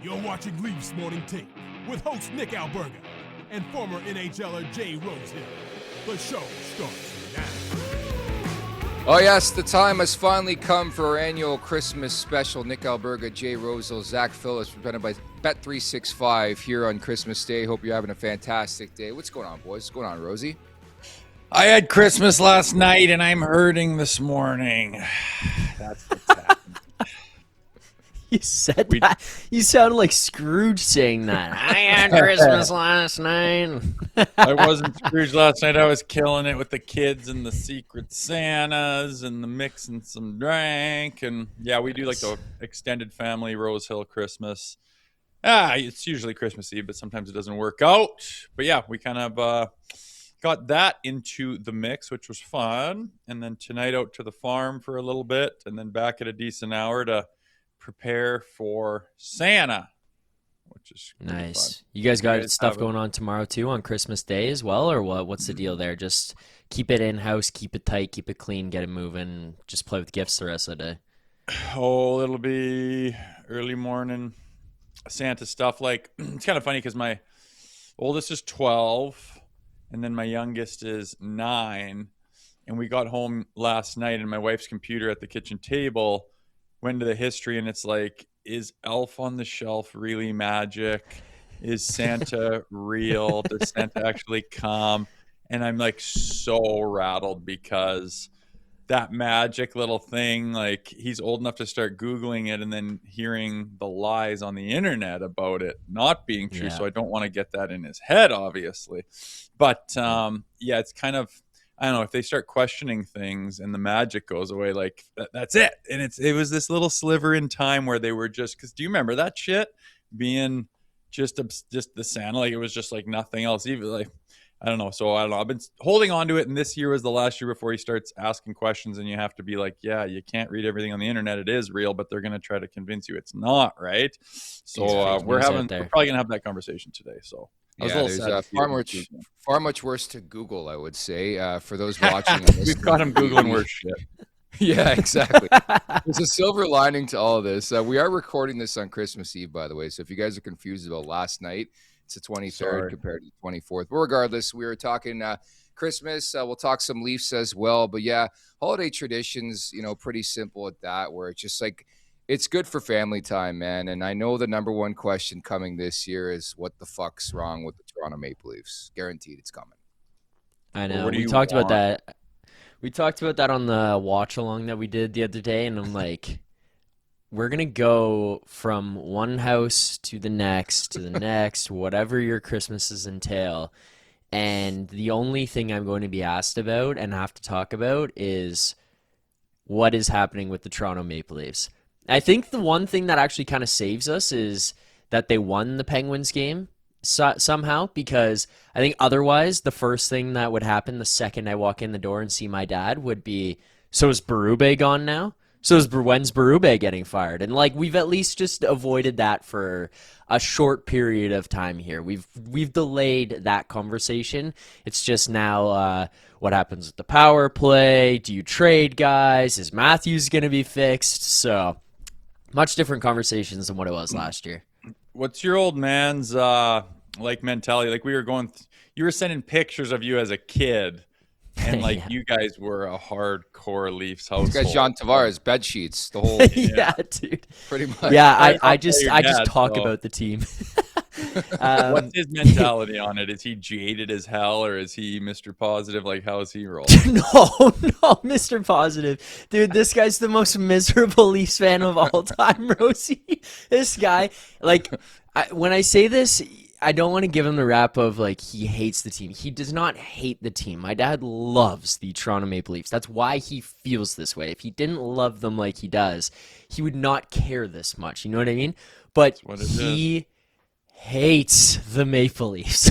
You're watching Leafs Morning Take with host Nick Alberga and former NHLer Jay Rosehill. The show starts now. Oh yes, the time has finally come for our annual Christmas special. Nick Alberga, Jay Rosehill, Zack Phillips, presented by Bet365 here on Christmas Day. Hope you're having a fantastic day. What's going on, boys? What's going on, Rosie? I had Christmas last night and I'm hurting this morning. That's what's happening. You said that. You sounded like Scrooge saying that. I had Christmas last night. I wasn't Scrooge last night. I was killing it with the kids and the Secret Santas and the mixing some drink. And yeah, we do like the extended family Rosehill Christmas. It's usually Christmas Eve, but sometimes it doesn't work out. But yeah, we kind of got that into the mix, which was fun. And then tonight out to the farm for a little bit and then back at a decent hour to prepare for Santa, which is nice. Fun. You guys got stuff going on tomorrow too on Christmas Day as well, or what? What's the deal there? Just keep it in house, keep it tight, keep it clean, get it moving. Just play with gifts the rest of the day. Oh, it'll be early morning Santa stuff. Like it's kind of funny because my oldest is 12, and then my youngest is 9, and we got home last night, and my wife's computer at the kitchen table went to the history, and it's like, is Elf on the Shelf really magic? Is Santa real? Does Santa actually come? And I'm like so rattled because that magic little thing, like he's old enough to start Googling it and then hearing the lies on the internet about it not being true. Yeah. So I don't want to get that in his head, obviously. But yeah, it's kind of, I don't know, if they start questioning things and the magic goes away, like that's it. And it was this little sliver in time where they were just, because do you remember that shit being just the Santa? Like it was just like nothing else. Even like, I don't know. So I don't know. I've been holding on to it. And this year was the last year before he starts asking questions. And you have to be like, yeah, you can't read everything on the internet. It is real, but they're going to try to convince you it's not, right? So we're probably going to have that conversation today. So. Yeah, there's far much worse to Google, I would say, for those watching. We've got him Googling worse shit. Yeah, exactly. There's a silver lining to all this. We are recording this on Christmas Eve, by the way. So if you guys are confused about last night, it's the 23rd compared to the 24th. But regardless, we were talking Christmas. We'll talk some Leafs as well. But yeah, holiday traditions, pretty simple at that, where it's just like, it's good for family time, man. And I know the number one question coming this year is what the fuck's wrong with the Toronto Maple Leafs? Guaranteed it's coming. I know. We talked about that. We talked about that on the watch along that we did the other day. And I'm like, we're going to go from one house to the next, whatever your Christmases entail. And the only thing I'm going to be asked about and have to talk about is what is happening with the Toronto Maple Leafs. I think the one thing that actually kind of saves us is that they won the Penguins game somehow, because I think otherwise the first thing that would happen the second I walk in the door and see my dad would be, so is Berube gone now? When's Berube getting fired? And like we've at least just avoided that for a short period of time here. We've delayed that conversation. It's just now what happens with the power play? Do you trade guys? Is Matthews going to be fixed? So much different conversations than what it was last year. What's your old man's like mentality? Like we were you were sending pictures of you as a kid, and like you guys were a hardcore Leafs household. This guy's John Tavares, bed sheets, the whole yeah, dude. Pretty much. Yeah, I just talk about the team. What's his mentality on it? Is he jaded as hell, or is he Mr. Positive? Like, how is he rolling? No, Mr. Positive. Dude, this guy's the most miserable Leafs fan of all time, Rosie. This guy, like, when I say this, I don't want to give him the rap of, like, he hates the team. He does not hate the team. My dad loves the Toronto Maple Leafs. That's why he feels this way. If he didn't love them like he does, he would not care this much. You know what I mean? But he hates the Maple Leafs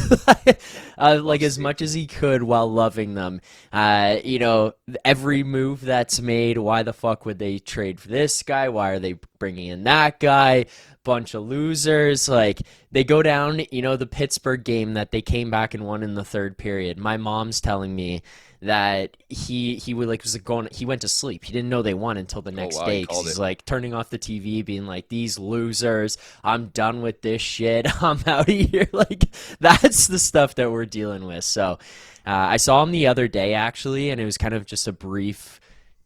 like as much as he could while loving them. Every move that's made, why the fuck would they trade for this guy? Why are they bringing in that guy? Bunch of losers. Like, they go down, the Pittsburgh game that they came back and won in the third period. My mom's telling me that he would like was going. He went to sleep. He didn't know they won until the next day because he's like turning off the TV, being like, "These losers, I'm done with this shit. I'm out of here." Like that's the stuff that we're dealing with. So I saw him the other day actually, and it was kind of just a brief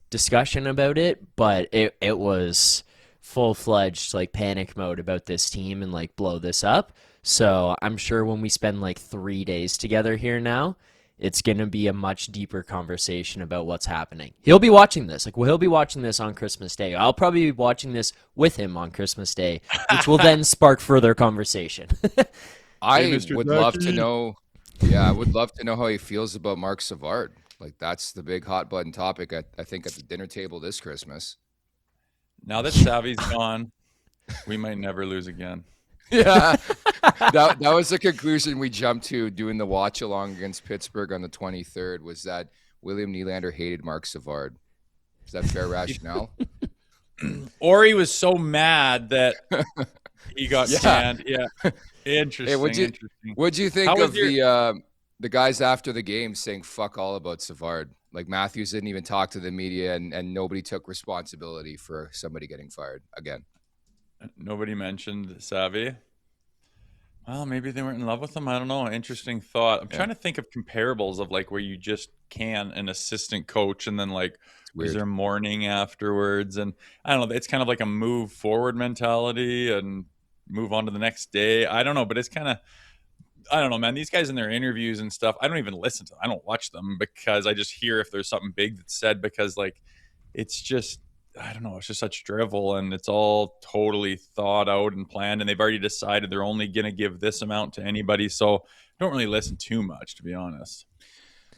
discussion about it, but it was full-fledged like panic mode about this team and like blow this up. So I'm sure when we spend like 3 days together here now, it's going to be a much deeper conversation about what's happening. He'll be watching this. He'll be watching this on Christmas Day. I'll probably be watching this with him on Christmas Day, which will then spark further conversation. I would love to know. Yeah, I would love to know how he feels about Marc Savard. Like that's the big hot button topic I think at the dinner table this Christmas. Now that Savvy's gone, we might never lose again. Yeah, that was the conclusion we jumped to doing the watch along against Pittsburgh on the 23rd. Was that William Nylander hated Marc Savard? Is that fair rationale? Or he was so mad that he got canned. Yeah, interesting. Hey, what'd you think of the guys after the game saying "fuck all" about Savard? Like Matthews didn't even talk to the media, and nobody took responsibility for somebody getting fired again. Nobody mentioned Savvy. Well, maybe they weren't in love with him. I don't know. Interesting thought. I'm trying to think of comparables of like where you just can an assistant coach and then like is there mourning afterwards? And I don't know. It's kind of like a move forward mentality and move on to the next day. I don't know, but it's kind of, I don't know, man. These guys in their interviews and stuff, I don't even listen to them. I don't watch them because I just hear if there's something big that's said because like it's just, I don't know, it's just such drivel and it's all totally thought out and planned and they've already decided they're only going to give this amount to anybody. So I don't really listen too much, to be honest.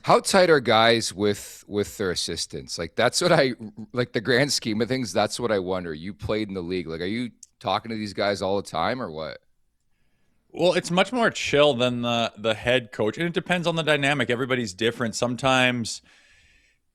How tight are guys with their assistants? Like that's what the grand scheme of things, that's what I wonder. You played in the league. Like, are you talking to these guys all the time or what? Well, it's much more chill than the head coach. And it depends on the dynamic. Everybody's different. Sometimes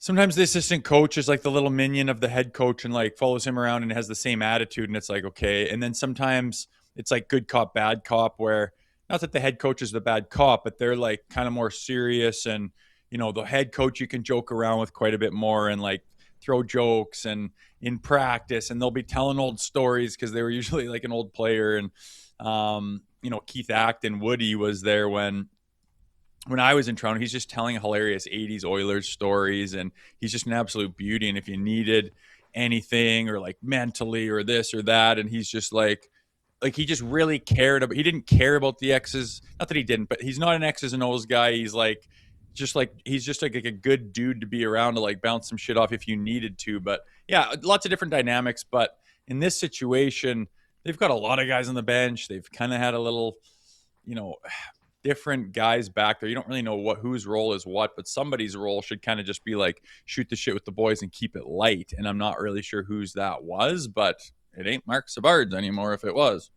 the assistant coach is like the little minion of the head coach and like follows him around and has the same attitude and it's like, okay. And then sometimes it's like good cop, bad cop where not that the head coach is the bad cop, but they're like kind of more serious and, you know, the head coach you can joke around with quite a bit more and like throw jokes and in practice and they'll be telling old stories because they were usually like an old player and, you know, Keith Acton, Woody was there when I was in Toronto. He's just telling hilarious 80s Oilers stories and he's just an absolute beauty. And if you needed anything or like mentally or this or that, and he's just like he just really cared about, he didn't care about the X's, not that he didn't, but he's not an X's and O's guy. He's just like a good dude to be around to like bounce some shit off if you needed to. But yeah, lots of different dynamics. But in this situation, they've got a lot of guys on the bench. They've kind of had a little, you know, different guys back there. You don't really know whose role is what, but somebody's role should kind of just be like shoot the shit with the boys and keep it light. And I'm not really sure whose that was, but it ain't Marc Savard's anymore if it was.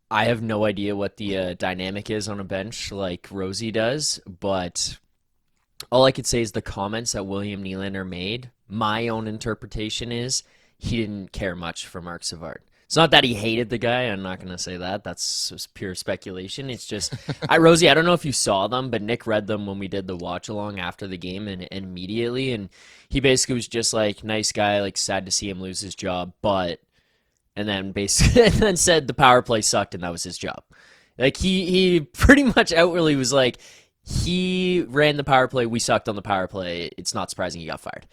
I have no idea what the dynamic is on a bench like Rosie does, but all I could say is the comments that William Nylander made, my own interpretation is he didn't care much for Marc Savard. It's not that he hated the guy. I'm not going to say that. That's just pure speculation. It's just, Rosie, I don't know if you saw them, but Nick read them when we did the watch along after the game and immediately. And he basically was just like, nice guy, like sad to see him lose his job, but, and then basically, and then said the power play sucked and that was his job. Like he pretty much outwardly was like, he ran the power play. We sucked on the power play. It's not surprising he got fired.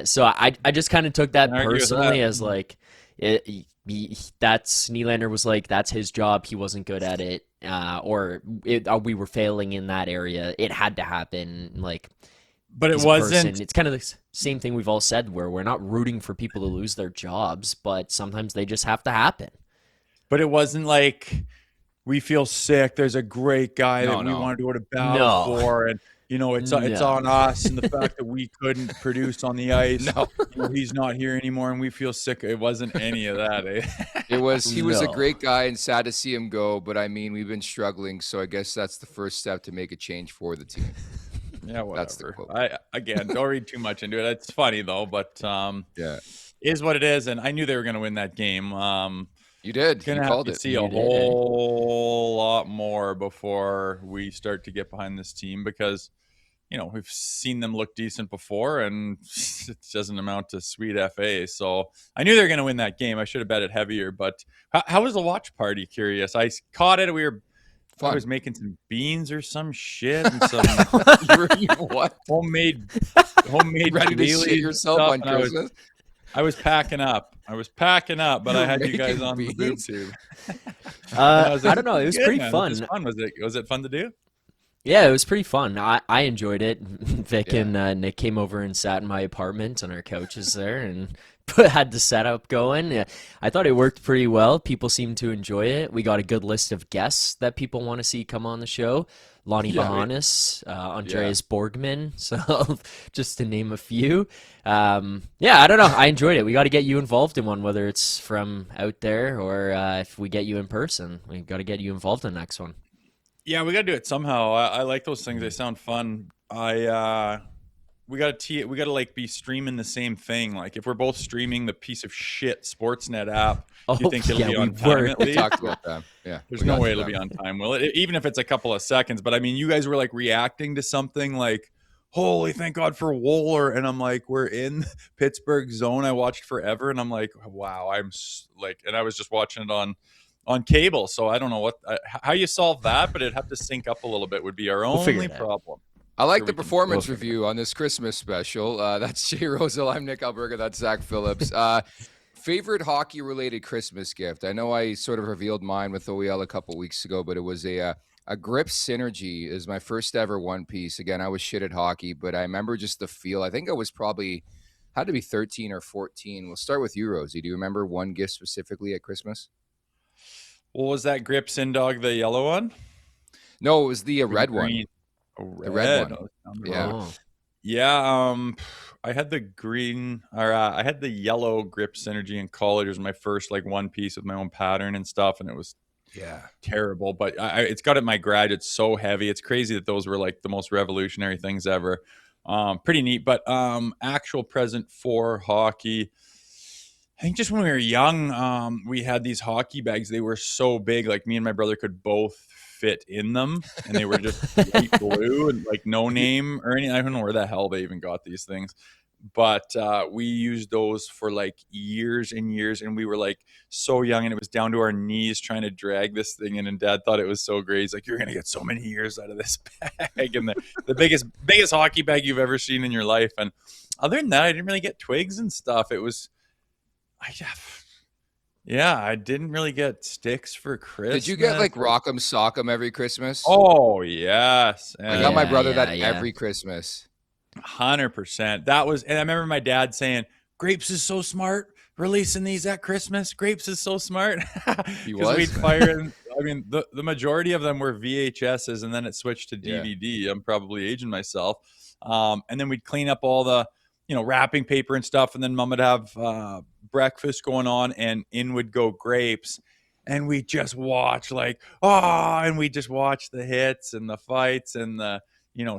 So I just kind of took that personally as like, that's Nylander was like, that's his job. He wasn't good at it. We were failing in that area. It had to happen. Like, but it wasn't. It's kind of the same thing we've all said where we're not rooting for people to lose their jobs, but sometimes they just have to happen. But it wasn't like we feel sick. There's a great guy that we wanted to go to battle for. And, you know, it's on us and the fact that we couldn't produce on the ice. You know, he's not here anymore and we feel sick. It wasn't any of that. He was a great guy and sad to see him go. But I mean, we've been struggling. So I guess that's the first step to make a change for the team. Yeah, whatever. That's the quote. Again, don't read too much into it. It's funny though, but is what it is. And I knew they were going to win that game. You did. You Gonna have called to it. see a whole lot more before we start to get behind this team because, we've seen them look decent before and it doesn't amount to sweet FA. So I knew they were going to win that game. I should have bet it heavier. But how was the watch party? Curious. I caught it. I was making some beans or some shit and some what? homemade ready to shit yourself on Christmas. I was packing up, but I had you guys on the boob tube. I don't know. It was pretty fun. It was fun. Was it fun to do? Yeah, it was pretty fun. I enjoyed it. Vic and Nick came over and sat in my apartment on our couches there and had the setup going. Yeah, I thought it worked pretty well. People seemed to enjoy it. We got a good list of guests that people want to see come on the show. Lonnie Bahanis, Andreas Borgman, so just to name a few. I don't know. I enjoyed it. We got to get you involved in one, whether it's from out there or if we get you in person. We got to get you involved in the next one. Yeah, we got to do it somehow. I like those things. They sound fun. We got to like be streaming the same thing. Like if we're both streaming the piece of shit Sportsnet app, do you think it'll be on time at least? Talked about that. Yeah. There's no way it'll be on time, will it? Even if it's a couple of seconds. But I mean, you guys were like reacting to something like, holy, thank God for Wohler. And I'm like, we're in Pittsburgh zone. I watched forever. And I'm like, wow, and I was just watching it on cable. So I don't know how you solve that, but it'd have to sync up a little bit would be our only problem. I like the performance review on this Christmas special. That's Jay Rosehill. I'm Nick Alberga. That's Zack Phillips. Favorite hockey-related Christmas gift? I know I sort of revealed mine with OEL a couple weeks ago, but it was a grip synergy is my first ever one piece. Again, I was shit at hockey, but I remember just the feel. I think I was had to be 13 or 14. We'll start with you, Rosie. Do you remember one gift specifically at Christmas? Well, was that grip Sin Dog the yellow one? No, it was the red one. The red one. Yeah. I had the green, or I had the yellow grip synergy in college. It was my first like one piece with my own pattern and stuff, and it was terrible. But it's got at my grad. It's so heavy. It's crazy that those were like the most revolutionary things ever. Pretty neat. But actual present for hockey, I think just when we were young, we had these hockey bags. They were so big, like me and my brother could both fit in them, and they were just light blue and like no name or anything. I don't know where the hell they even got these things, but we used those for like years and years, and we were like so young, and it was down to our knees trying to drag this thing in, and Dad thought it was so great. He's like, you're gonna get so many years out of this bag, and the biggest hockey bag you've ever seen in your life. And other than that, I didn't really get twigs and stuff. It was I didn't really get sticks for Christmas. Did you get like Rock'em Sock'em every Christmas? Oh, yes. I got my brother that every Christmas. 100%. That was, and I remember my dad saying, Grapes is so smart releasing these at Christmas. Grapes is so smart. Because we'd fire, I mean, the majority of them were VHSs, and then it switched to DVD. Yeah. I'm probably aging myself. And then we'd clean up all the, wrapping paper and stuff, and then Mom would have breakfast going on, and in would go Grapes, and we just watch and we just watch the hits and the fights and the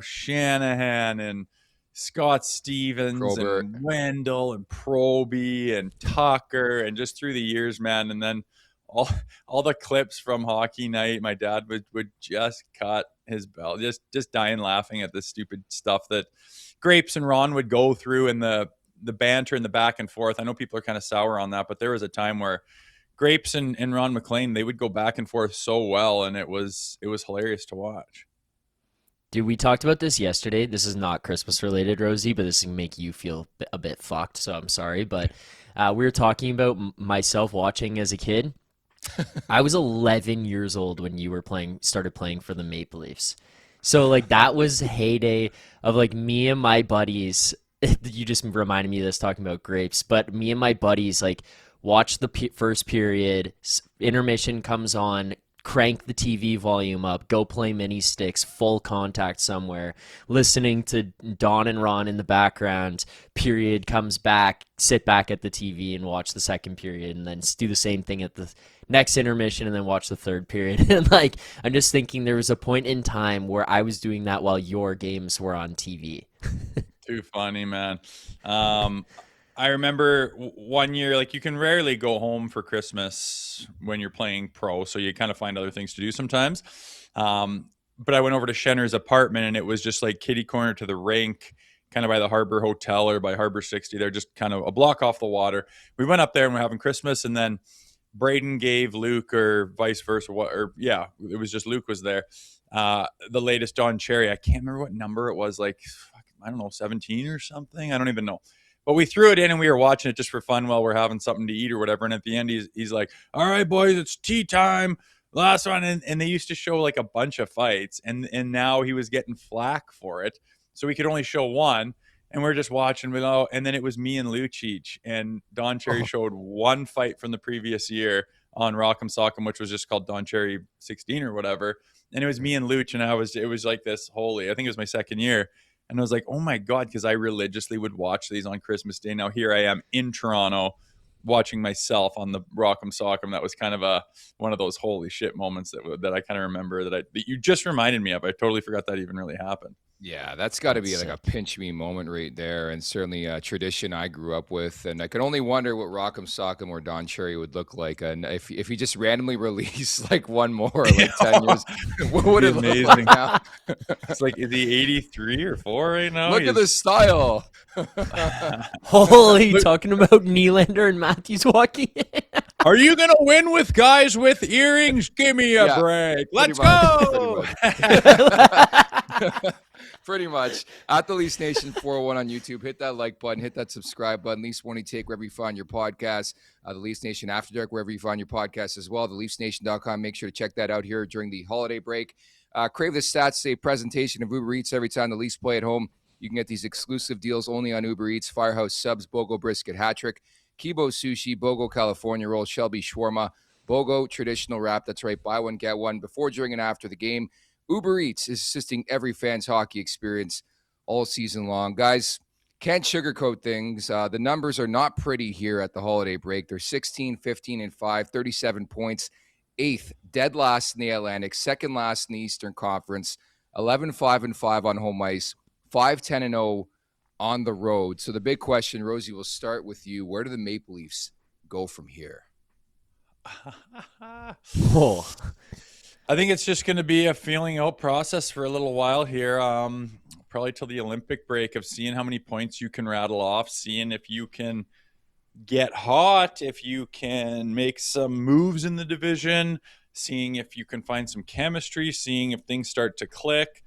Shanahan and Scott Stevens Probert. And Wendell and Proby and Tucker, and just through the years, man. And then all the clips from hockey night, my dad would just cut his belt, just dying laughing at the stupid stuff that Grapes and Ron would go through, and the banter and the back and forth. I know people are kind of sour on that, but there was a time where Grapes and Ron McLean, they would go back and forth so well, and it was hilarious to watch. Dude, we talked about this yesterday. This is not Christmas related, Rosie, but this can make you feel a bit fucked, so I'm sorry. But we were talking about myself watching as a kid. I was 11 years old when you started playing for the Maple Leafs. So like that was heyday of like me and my buddies. You just reminded me of this talking about Grapes, but me and my buddies like watch the first period, intermission comes on, crank the TV volume up, go play mini sticks, full contact somewhere, listening to Don and Ron in the background, period comes back, sit back at the TV and watch the second period, and then do the same thing at the next intermission and then watch the third period. And like, I'm just thinking there was a point in time where I was doing that while your games were on TV. Too funny, man. I remember one year, like, you can rarely go home for Christmas when you're playing pro, so you kind of find other things to do sometimes. But I went over to Shenner's apartment, and it was just like kitty corner to the rink, kind of by the Harbor Hotel or by Harbor 60. They're just kind of a block off the water. We went up there and we're having Christmas, and then Braden gave Luke, or vice versa, it was just Luke was there. The latest Don Cherry. I can't remember what number it was, like, I don't know, 17 or something. I don't even know. But we threw it in and we were watching it just for fun while we're having something to eat or whatever. And at the end, he's like, all right, boys, it's tea time. Last one. And they used to show like a bunch of fights. And now he was getting flack for it. So we could only show one. And we're just watching. And then it was me and Lucic. And Don Cherry showed one fight from the previous year on Rock'em Sock'em, which was just called Don Cherry 16 or whatever. And it was me and Luch. And it was like this I think it was my second year. And I was like, oh, my God, because I religiously would watch these on Christmas Day. Now here I am in Toronto watching myself on the Rock'em Sock'em. That was kind of one of those holy shit moments that I kind of remember that you just reminded me of. I totally forgot that even really happened. Yeah, that's got to be like a pinch me moment right there, and certainly a tradition I grew up with. And I can only wonder what Rock'em Sock'em or Don Cherry would look like, and if he just randomly released like one more, like 10 years, what would it look like now? It's like, is he 83 or 4 right now? Look at the style. Holy, talking about Nylander and Matthews walking in. Are you gonna win with guys with earrings? Give me a break. Let's go. Pretty much. At the Leafs Nation 401 on YouTube, hit that like button, hit that subscribe button. Leafs Morning Take wherever you find your podcast. The Leafs Nation After Dark wherever you find your podcast as well. TheLeafsNation.com. Make sure to check that out here during the holiday break. Crave the Stats, a presentation of Uber Eats. Every time the Leafs play at home, you can get these exclusive deals only on Uber Eats. Firehouse Subs, Bogo Brisket Hat Trick, Kibo Sushi, Bogo California Roll, Shelby Shawarma, Bogo Traditional Wrap. That's right, buy one, get one before, during, and after the game. Uber Eats is assisting every fan's hockey experience all season long. Guys, can't sugarcoat things. The numbers are not pretty here at the holiday break. They're 16, 15, and 5, 37 points. 8th, dead last in the Atlantic, 2nd last in the Eastern Conference, 11, 5, and 5 on home ice, 5, 10, and 0 on the road. So the big question, Rosie, we'll start with you. Where do the Maple Leafs go from here? I think it's just going to be a feeling out process for a little while here, probably till the Olympic break, of seeing how many points you can rattle off, seeing if you can get hot, if you can make some moves in the division, seeing if you can find some chemistry, seeing if things start to click.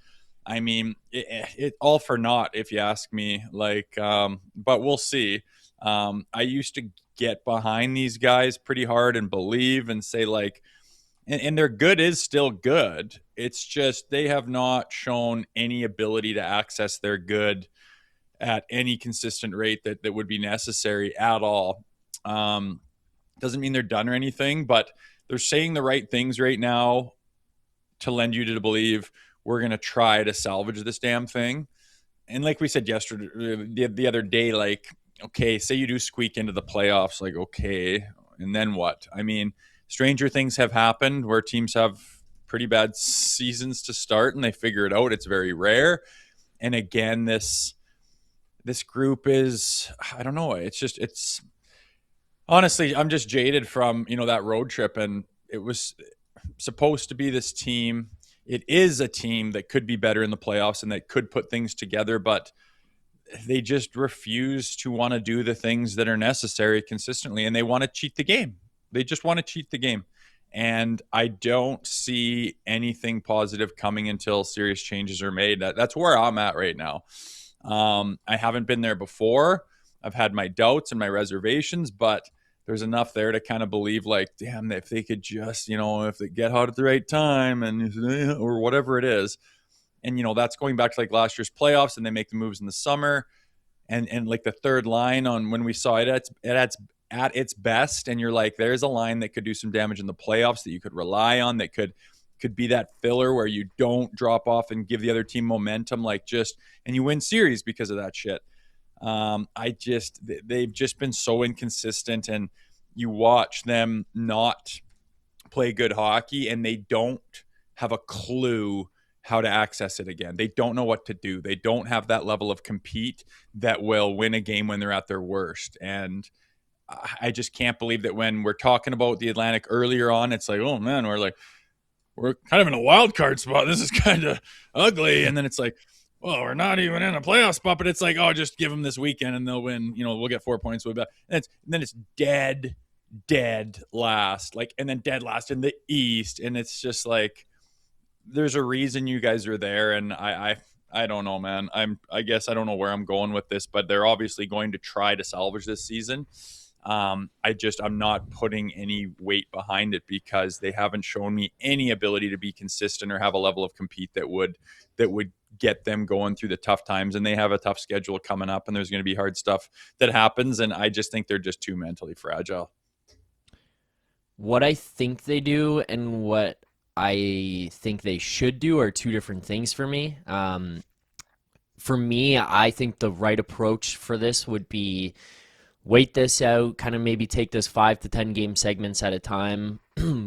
I mean, it all for naught, if you ask me. But we'll see. I used to get behind these guys pretty hard and believe and say, like, and their good is still good. It's just they have not shown any ability to access their good at any consistent rate that would be necessary at all. Doesn't mean they're done or anything, but they're saying the right things right now to lend you to believe we're going to try to salvage this damn thing. And like we said yesterday, the other day, like, okay, say you do squeak into the playoffs, like, okay, and then what? I mean, stranger things have happened where teams have pretty bad seasons to start and they figure it out. It's very rare. And again, this group is, I don't know. It's honestly, I'm just jaded from, that road trip, and it was supposed to be this team. It is a team that could be better in the playoffs and that could put things together, but they just refuse to want to do the things that are necessary consistently. And they want to cheat the game. They just want to cheat the game. And I don't see anything positive coming until serious changes are made. That's where I'm at right now. I haven't been there before. I've had my doubts and my reservations, but there's enough there to kind of believe, like, damn, if they could just, if they get hot at the right time or whatever it is. And, that's going back to like last year's playoffs, and they make the moves in the summer. And like the third line on when we saw it at its best, and you're like, there's a line that could do some damage in the playoffs that you could rely on, that could be that filler where you don't drop off and give the other team momentum, and you win series because of that shit. They've just been so inconsistent, and you watch them not play good hockey, and they don't have a clue how to access it again. They don't know what to do. They don't have that level of compete that will win a game when they're at their worst. And I just can't believe that when we're talking about the Atlantic earlier on, it's like, oh man, we're kind of in a wild card spot. This is kind of ugly. And then it's like, well, we're not even in a playoff spot, but it's like, oh, just give them this weekend and they'll win. We'll get 4 points. And then it's dead last, and then dead last in the East. And it's just like, there's a reason you guys are there. And I don't know, man. I guess I don't know where I'm going with this, but they're obviously going to try to salvage this season. I'm not putting any weight behind it because they haven't shown me any ability to be consistent or have a level of compete that would get them going through the tough times. And they have a tough schedule coming up, and there's going to be hard stuff that happens. And I just think they're just too mentally fragile. What I think they do and what I think they should do are two different things for me. For me, I think the right approach for this would be wait this out, kind of maybe take this 5 to 10 game segments at a time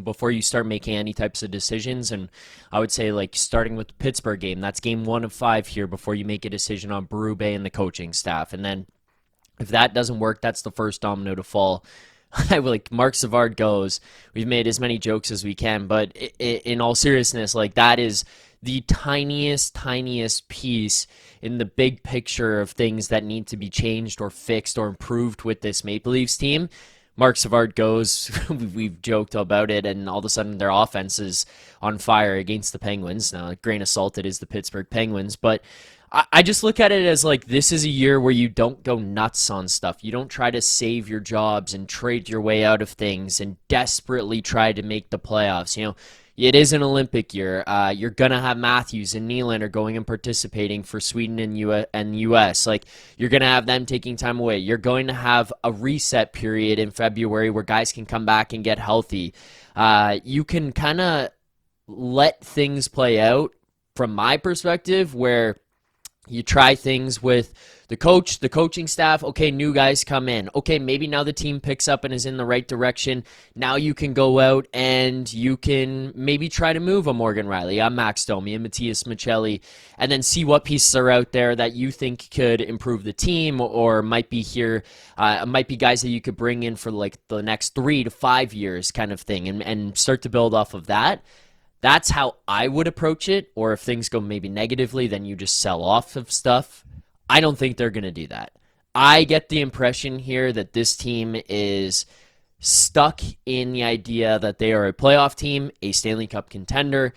before you start making any types of decisions. And I would say, starting with the Pittsburgh game, that's game 1 of 5 here before you make a decision on Berube and the coaching staff. And then if that doesn't work, that's the first domino to fall. Marc Savard goes, we've made as many jokes as we can, but in all seriousness, that is the tiniest piece in the big picture of things that need to be changed or fixed or improved with this Maple Leafs team. Marc Savard goes, we've joked about it, and all of a sudden their offense is on fire against the Penguins. Now, a grain of salt, it is the Pittsburgh Penguins, but I just look at it as this is a year where you don't go nuts on stuff. You don't try to save your jobs and trade your way out of things and desperately try to make the playoffs. It is an Olympic year. You're going to have Matthews and Nylander going and participating for Sweden and U.S. You're going to have them taking time away. You're going to have a reset period in February where guys can come back and get healthy. You can kind of let things play out from my perspective where you try things with the coach, the coaching staff. Okay, new guys come in. Okay, maybe now the team picks up and is in the right direction. Now you can go out and you can maybe try to move a Morgan Riley, a Max Domi, a Matthias Michelli, and then see what pieces are out there that you think could improve the team or might be here, might be guys that you could bring in for the next 3 to 5 years kind of thing and start to build off of that. That's how I would approach it. Or if things go maybe negatively, then you just sell off of stuff. I don't think they're going to do that. I get the impression here that this team is stuck in the idea that they are a playoff team, a Stanley Cup contender.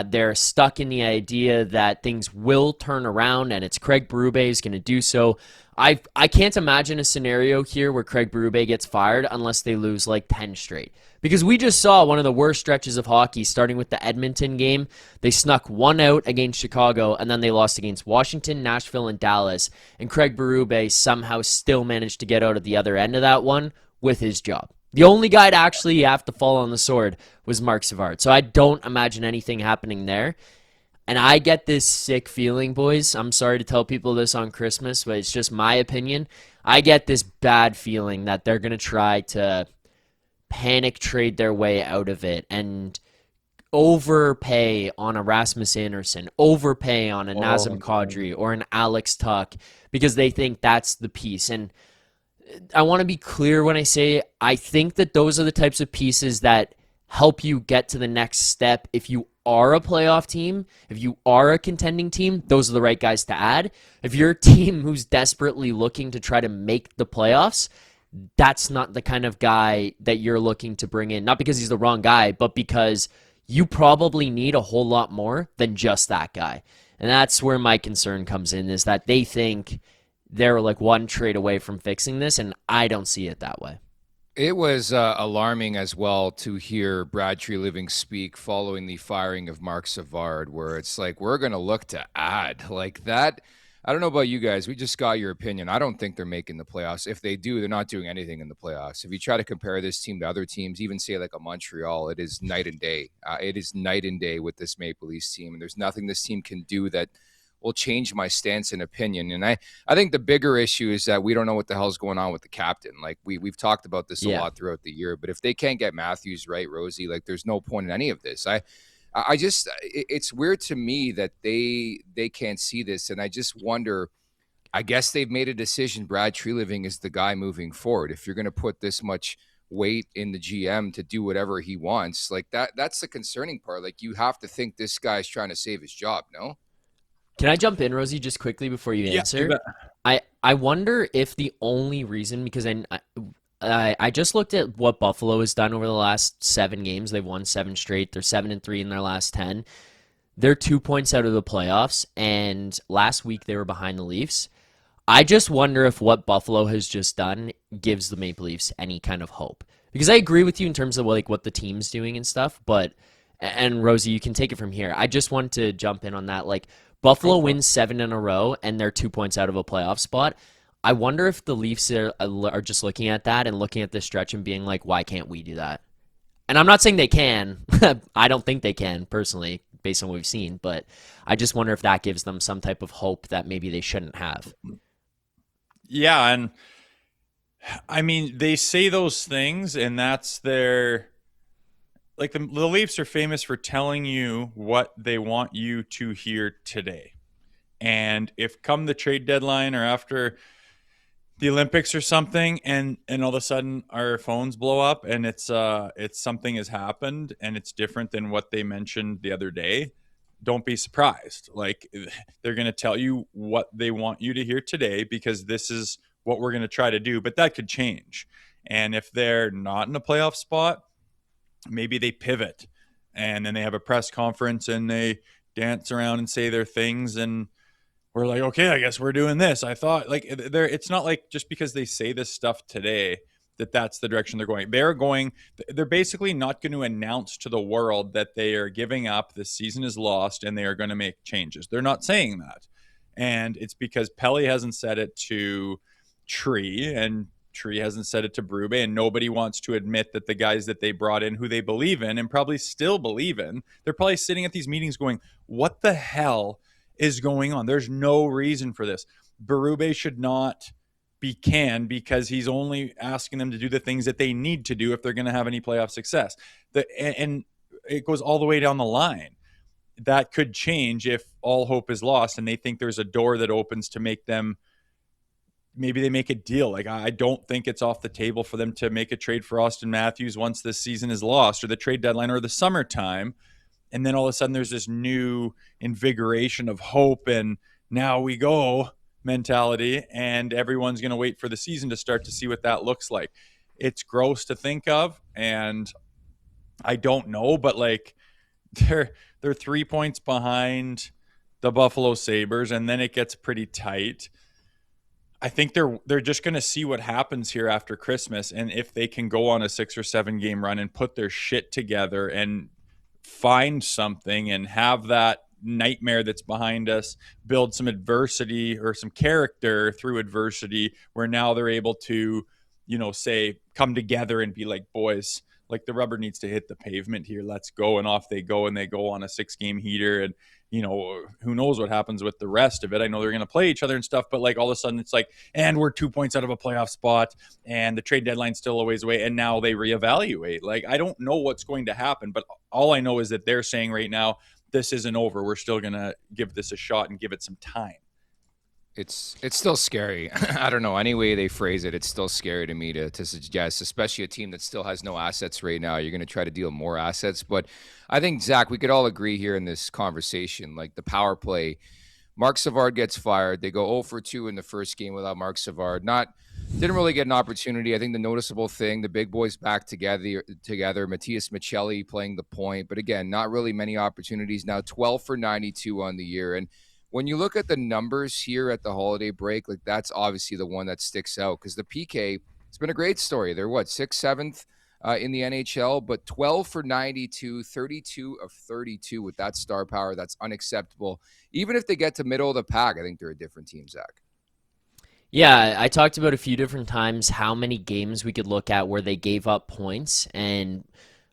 They're stuck in the idea that things will turn around, and it's Craig Berube is going to do so. I can't imagine a scenario here where Craig Berube gets fired unless they lose 10 straight. Because we just saw one of the worst stretches of hockey, starting with the Edmonton game. They snuck one out against Chicago, and then they lost against Washington, Nashville, and Dallas. And Craig Berube somehow still managed to get out at the other end of that one with his job. The only guy to actually have to fall on the sword was Marc Savard. So I don't imagine anything happening there. And I get this sick feeling, boys. I'm sorry to tell people this on Christmas, but it's just my opinion. I get this bad feeling that they're going to try to panic trade their way out of it and overpay on a Rasmus Andersson, overpay on a Nazem Kadri or an Alex Tuch because they think that's the piece. And I want to be clear when I say I think that those are the types of pieces that help you get to the next step. If you are a playoff team, if you are a contending team, those are the right guys to add. If you're a team who's desperately looking to try to make the playoffs, that's not the kind of guy that you're looking to bring in. Not because he's the wrong guy, but because you probably need a whole lot more than just that guy. And that's where my concern comes in, is that they think they're one trade away from fixing this, and I don't see it that way. It was alarming as well to hear Brad Treliving speak following the firing of Marc Savard, where it's we're going to look to add that. I don't know about you guys. We just got your opinion. I don't think they're making the playoffs. If they do, they're not doing anything in the playoffs. If you try to compare this team to other teams, even say a Montreal, it is night and day. It is night and day with this Maple Leafs team, and there's nothing this team can do that will change my stance and opinion. And I think the bigger issue is that we don't know what the hell's going on with the captain. We've talked about this a lot throughout the year, but if they can't get Matthews right, Rosie, there's no point in any of this. it's weird to me that they can't see this. And I just wonder, I guess they've made a decision. Brad Treliving is the guy moving forward. If you're going to put this much weight in the GM to do whatever he wants, like that's the concerning part. Like, you have to think this guy's trying to save his job. No? Can I jump in, Rosie, just quickly before you answer? I wonder if the only reason, because I just looked at what Buffalo has done over the last 7 games. They've won 7 straight. They're 7-3 in their last 10. They're 2 points out of the playoffs, and last week they were behind the Leafs. I just wonder if what Buffalo has just done gives the Maple Leafs any kind of hope. Because I agree with you in terms of like what the team's doing and stuff, and Rosie, you can take it from here. I just want to jump in on that. Like, Buffalo wins 7 in a row, and they're 2 points out of a playoff spot. I wonder if the Leafs are just looking at that and looking at this stretch and being like, why can't we do that? And I'm not saying they can. I don't think they can, personally, based on what we've seen. But I just wonder if that gives them some type of hope that maybe they shouldn't have. Yeah, and I mean, they say those things, and that's their... Like, the Leafs are famous for telling you what they want you to hear today. And if come the trade deadline or after the Olympics or something, and all of a sudden our phones blow up and it's something has happened and it's different than what they mentioned the other day, don't be surprised. Like, they're going to tell you what they want you to hear today because this is what we're going to try to do, but that could change. And if they're not in a playoff spot, maybe they pivot and then they have a press conference and they dance around and say their things, and we're like, okay, I guess we're doing this. I thought, like, it's not like just because they say this stuff today that's the direction they're going. They're basically not going to announce to the world that they are giving up, the season is lost, and they are going to make changes. They're not saying that. And it's because Pelly hasn't said it to Tree, and Tree hasn't said it to Berube, and nobody wants to admit that the guys that they brought in, who they believe in and probably still believe in, they're probably sitting at these meetings going, what the hell is going on? There's no reason for this. Berube should not be canned because he's only asking them to do the things that they need to do if they're going to have any playoff success. And it goes all the way down the line. That could change if all hope is lost and they think there's a door that opens to make them, maybe they make a deal. Like, I don't think it's off the table for them to make a trade for Auston Matthews once this season is lost, or the trade deadline, or the summertime. And then all of a sudden there's this new invigoration of hope and now we go mentality, and everyone's going to wait for the season to start to see what that looks like. It's gross to think of, and I don't know, but like, they're 3 points behind the Buffalo Sabres, and then it gets pretty tight. I think they're just going to see what happens here after Christmas, and if they can go on a 6 or 7 game run and put their shit together and find something and have that nightmare that's behind us build some adversity or some character through adversity, where now they're able to, say, come together and be like, boys, like, the rubber needs to hit the pavement here. Let's go. And off they go, and they go on a 6-game heater, and who knows what happens with the rest of it. I know they're going to play each other and stuff, but like, all of a sudden it's like, and we're 2 points out of a playoff spot and the trade deadline's still a ways away. And now they reevaluate. Like, I don't know what's going to happen, but all I know is that they're saying right now, this isn't over. We're still going to give this a shot and give it some time. It's still scary. I don't know. Any way they phrase it, it's still scary to me to suggest, especially a team that still has no assets right now. You're going to try to deal more assets. But I think, Zach, we could all agree here in this conversation, like the power play, Marc Savard gets fired. They go 0 for 2 in the first game without Marc Savard. Didn't really get an opportunity. I think the noticeable thing, the big boys back together, Matias Michelli playing the point. But again, not really many opportunities. Now 12 for 92 on the year. And when you look at the numbers here at the holiday break, like, that's obviously the one that sticks out, because the PK, it's been a great story. They're 6th, 7th in the NHL, but 12 for 92, 32 of 32 with that star power. That's unacceptable. Even if they get to middle of the pack, I think they're a different team, Zach. Yeah, I talked about a few different times how many games we could look at where they gave up points, and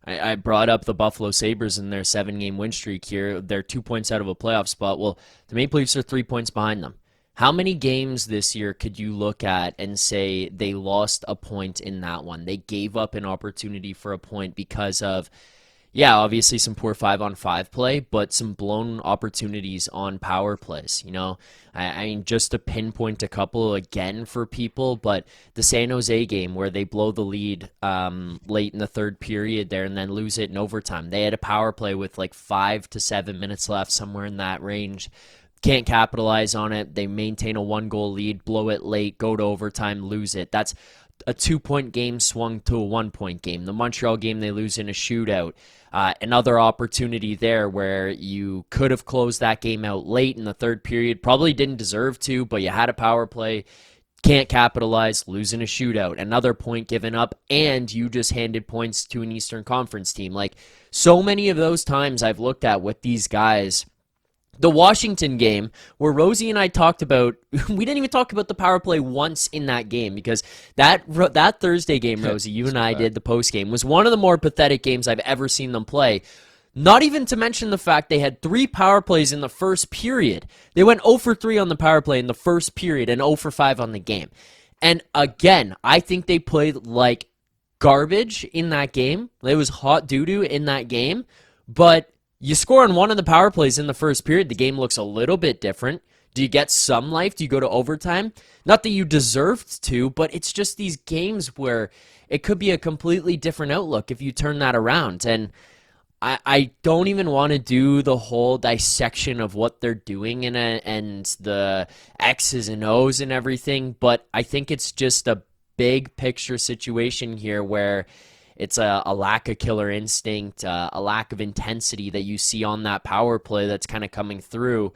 I brought up the Buffalo Sabres and their 7-game win streak here. They're 2 points out of a playoff spot. Well, the Maple Leafs are 3 points behind them. How many games this year could you look at and say they lost a point in that one? They gave up an opportunity for a point because of Yeah, obviously some poor 5-on-5 play, but some blown opportunities on power plays. I mean, just to pinpoint a couple again for people, but the San Jose game where they blow the lead late in the third period there and then lose it in overtime. They had a power play with like 5 to 7 minutes left, somewhere in that range. Can't capitalize on it. They maintain a 1-goal lead, blow it late, go to overtime, lose it. That's a 2-point game swung to a 1-point game. The Montreal game, they lose in a shootout. Another opportunity there where you could have closed that game out late in the third period. Probably didn't deserve to, but you had a power play. Can't capitalize, losing a shootout. Another point given up, and you just handed points to an Eastern Conference team. Like, so many of those times I've looked at with these guys. The Washington game, where Rosie and I talked about, we didn't even talk about the power play once in that game, because that Thursday game, Rosie, you and I did the post game, was one of the more pathetic games I've ever seen them play. Not even to mention the fact they had 3 power plays in the first period. They went 0 for 3 on the power play in the first period and 0 for 5 on the game. And again, I think they played like garbage in that game. It was hot doo-doo in that game, but you score on one of the power plays in the first period, the game looks a little bit different. Do you get some life? Do you go to overtime? Not that you deserved to, but it's just these games where it could be a completely different outlook if you turn that around. And I don't even want to do the whole dissection of what they're doing and the X's and O's and everything, but I think it's just a big picture situation here where it's a lack of killer instinct, a lack of intensity that you see on that power play that's kind of coming through.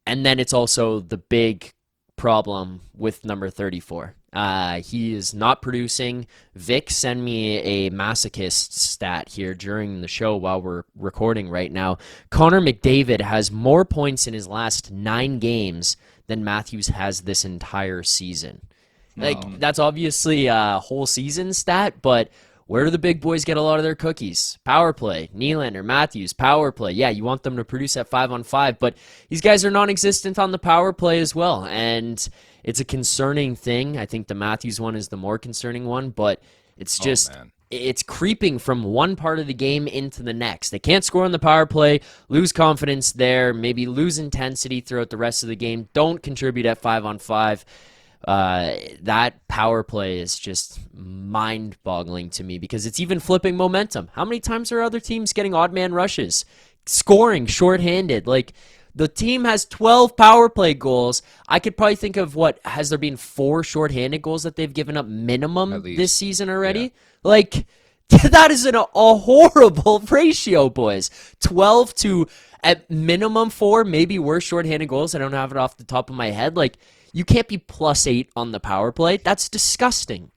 And then it's also the big problem with number 34. He is not producing. Vic sent me a masochist stat here during the show while we're recording right now. Connor McDavid has more points in his last 9 games than Matthews has this entire season. That's obviously a whole season stat, but where do the big boys get a lot of their cookies? Power play. Nylander, Matthews, power play. Yeah, you want them to produce at 5-on-5, but these guys are non-existent on the power play as well, and it's a concerning thing. I think the Matthews one is the more concerning one, but it's just it's creeping from one part of the game into the next. They can't score on the power play, lose confidence there, maybe lose intensity throughout the rest of the game, don't contribute at 5-on-5. That power play is just mind-boggling to me because it's even flipping momentum. How many times are other teams getting odd man rushes, scoring shorthanded? Like, the team has 12 power play goals. I could probably think of has there been 4 shorthanded goals that they've given up minimum this season already? Yeah. Like, that is a horrible ratio, boys. 12 to at minimum 4, maybe worse shorthanded goals. I don't have it off the top of my head. Like, you can't be +8 on the power play. That's disgusting.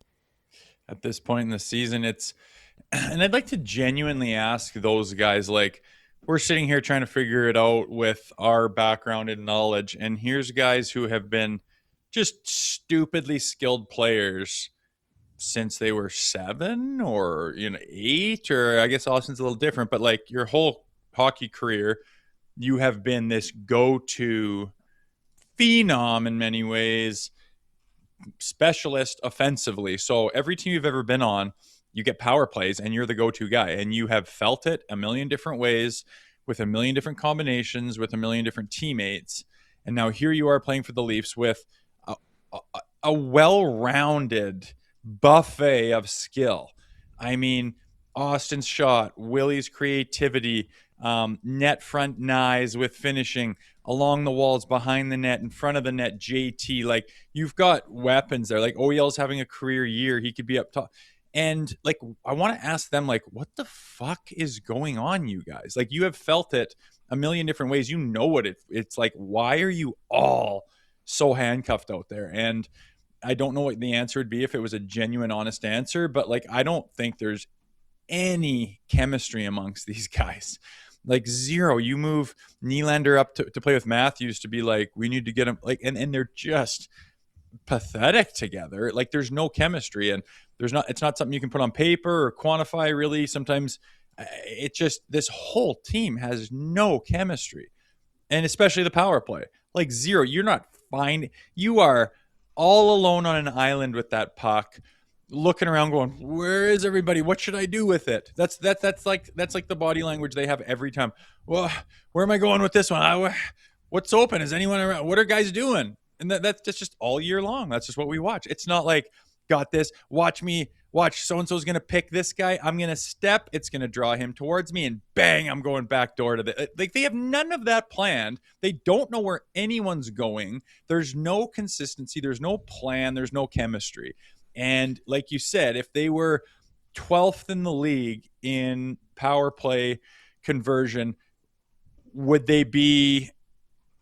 At this point in the season, and I'd like to genuinely ask those guys, like, we're sitting here trying to figure it out with our background and knowledge, and here's guys who have been just stupidly skilled players since they were 7 or 8, or I guess Austin's a little different, but like your whole hockey career, you have been this go-to phenom in many ways, specialist offensively. So every team you've ever been on, you get power plays and you're the go-to guy, and you have felt it a million different ways with a million different combinations with a million different teammates. And now here you are playing for the Leafs with a well-rounded buffet of skill. I mean, Austin's shot, Willie's creativity, net front knives with finishing, along the walls, behind the net, in front of the net, JT. Like, you've got weapons there. Like, OEL's having a career year. He could be up top. And, like, I want to ask them, like, what the fuck is going on, you guys? Like, you have felt it a million different ways. You know what it's like. Why are you all so handcuffed out there? And I don't know what the answer would be if it was a genuine, honest answer. But, like, I don't think there's any chemistry amongst these guys. Like, zero. You move Nylander up to play with Matthews to be like, we need to get him, like, and they're just pathetic together. Like, there's no chemistry, and it's not something you can put on paper or quantify, really. Sometimes it's just, this whole team has no chemistry, and especially the power play. Like, zero. You're not fine. You are all alone on an island with that puck. looking around going, where is everybody? What should I do with it? That's like the body language they have every time. Well, where am I going with this one? What's open? Is anyone around? What are guys doing? And that's just all year long. That's just what we watch. It's not like, got this, watch so-and-so's going to pick this guy. I'm going to step. It's going to draw him towards me, and bang, I'm going back door to the, like, they have none of that planned. They don't know where anyone's going. There's no consistency. There's no plan. There's no chemistry. And like you said, if they were 12th in the league in power play conversion, would they be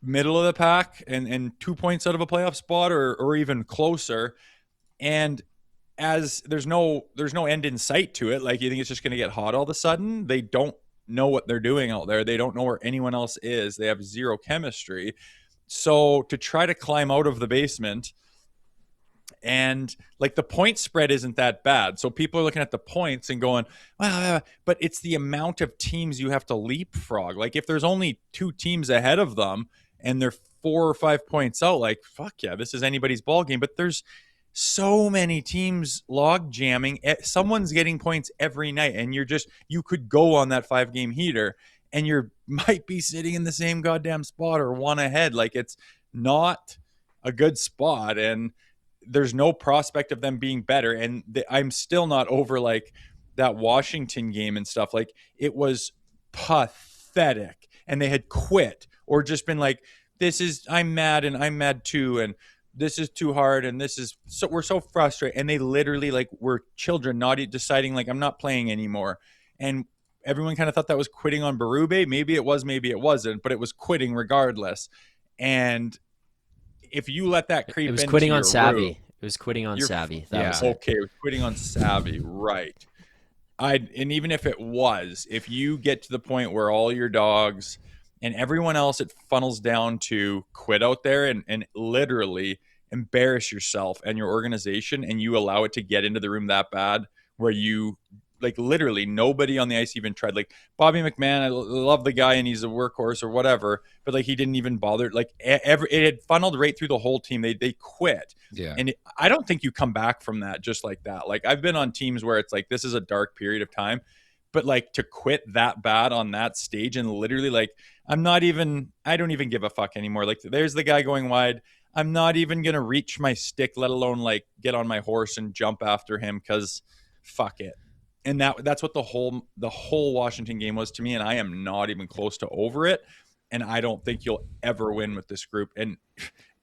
middle of the pack and 2 points out of a playoff spot or even closer? And as there's no end in sight to it, like, you think it's just going to get hot all of a sudden? They don't know what they're doing out there. They don't know where anyone else is. They have zero chemistry. So to try to climb out of the basement, and like, the point spread isn't that bad. So people are looking at the points and going, well, but it's the amount of teams you have to leapfrog. Like, if there's only 2 teams ahead of them and they're 4 or 5 points out, like, fuck yeah, this is anybody's ball game. But there's so many teams log jamming. Someone's getting points every night, and you could go on that 5-game heater and you might be sitting in the same goddamn spot or one ahead. Like, it's not a good spot, and there's no prospect of them being better. And I'm still not over, like, that Washington game and stuff. Like, it was pathetic, and they had quit or just been like, I'm mad and I'm mad too, and this is too hard, and we're so frustrated. And they literally, like, were children not deciding, like, I'm not playing anymore. And everyone kind of thought that was quitting on Berube. Maybe it was, maybe it wasn't, but it was quitting regardless. And if you let that creep, it was quitting on Savvy. It was quitting on Savvy. That was okay. It was quitting on Savvy, right? And even if it was, if you get to the point where all your dogs and everyone else, it funnels down to quit out there and literally embarrass yourself and your organization, and you allow it to get into the room that bad where you, like, literally nobody on the ice even tried. Like, Bobby McMahon, I love the guy and he's a workhorse or whatever, but, like, he didn't even bother. Like, it had funneled right through the whole team. They quit. Yeah. And I don't think you come back from that just like that. Like, I've been on teams where it's like, this is a dark period of time, but, like, to quit that bad on that stage and literally, like, I don't even give a fuck anymore. Like, there's the guy going wide. I'm not even going to reach my stick, let alone, like, get on my horse and jump after him, because fuck it. And that's what the whole Washington game was to me. And I am not even close to over it. And I don't think you'll ever win with this group, and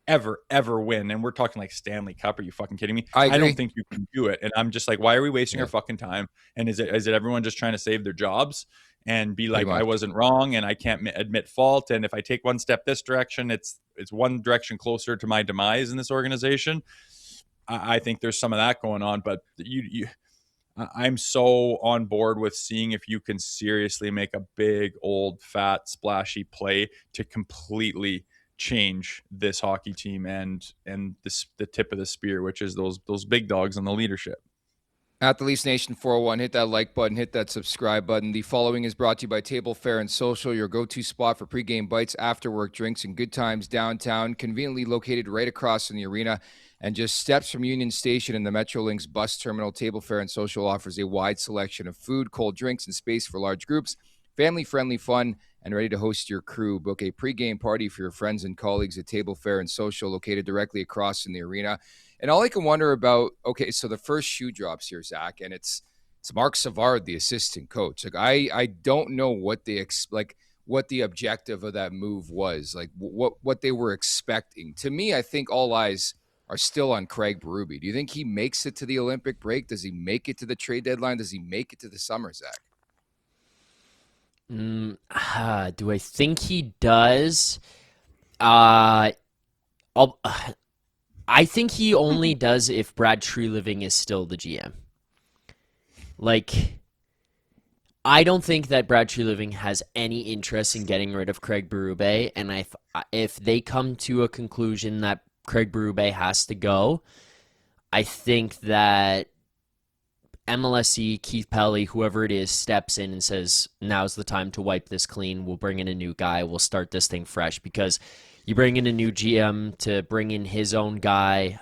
ever win. And we're talking like Stanley Cup. Are you fucking kidding me? I don't think you can do it. And I'm just like, why are we wasting our fucking time? And is it everyone just trying to save their jobs and be like, I wasn't wrong and I can't admit fault, and if I take one step this direction, it's one direction closer to my demise in this organization? I think there's some of that going on. But I'm so on board with seeing if you can seriously make a big, old, fat, splashy play to completely change this hockey team and the tip of the spear, which is those big dogs on the leadership. At the Leafs Nation 401, hit that like button, hit that subscribe button. The following is brought to you by Table Fare and Social, your go-to spot for pregame bites, after-work drinks, and good times downtown. Conveniently located right across from the arena and just steps from Union Station in the Metrolinx bus terminal. Table Fare and Social offers a wide selection of food, cold drinks, and space for large groups. Family-friendly fun and ready to host your crew. Book a pregame party for your friends and colleagues at Table Fare and Social, located directly across in the arena. And all I can wonder about, okay, so the first shoe drops here, Zach, and it's Marc Savard, the assistant coach. Like, I don't know what what the objective of that move was, like what they were expecting. To me, I think all eyes are still on Craig Berube. Do you think he makes it to the Olympic break? Does he make it to the trade deadline? Does he make it to the summer, Zach? Do I think he does? I think he only does if Brad Treliving is still the GM. Like, I don't think that Brad Treliving has any interest in getting rid of Craig Berube, and if they come to a conclusion that Craig Berube has to go, I think that MLSE, Keith Pelly, whoever it is, steps in and says, now's the time to wipe this clean. We'll bring in a new guy. We'll start this thing fresh, because you bring in a new GM to bring in his own guy,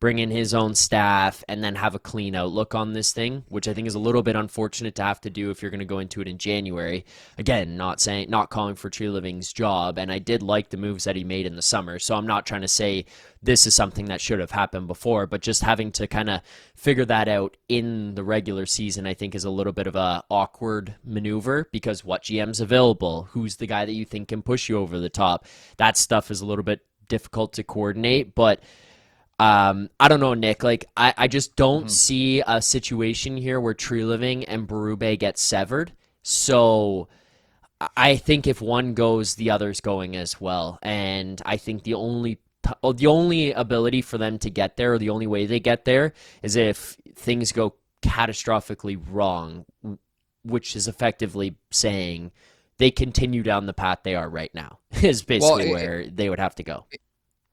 bring in his own staff, and then have a clean outlook on this thing, which I think is a little bit unfortunate to have to do if you're going to go into it in January. Again, not calling for Tree Living's job, and I did like the moves that he made in the summer, so I'm not trying to say this is something that should have happened before, but just having to kind of figure that out in the regular season, I think, is a little bit of a awkward maneuver, because what GM's available, who's the guy that you think can push you over the top, that stuff is a little bit difficult to coordinate. But I don't know, Nick. Like, I just don't see a situation here where Tree Living and Berube get severed. So I think if one goes, the other's going as well. And I think the only ability for them to get there, or the only way they get there, is if things go catastrophically wrong, which is effectively saying they continue down the path they are right now, is basically where they would have to go.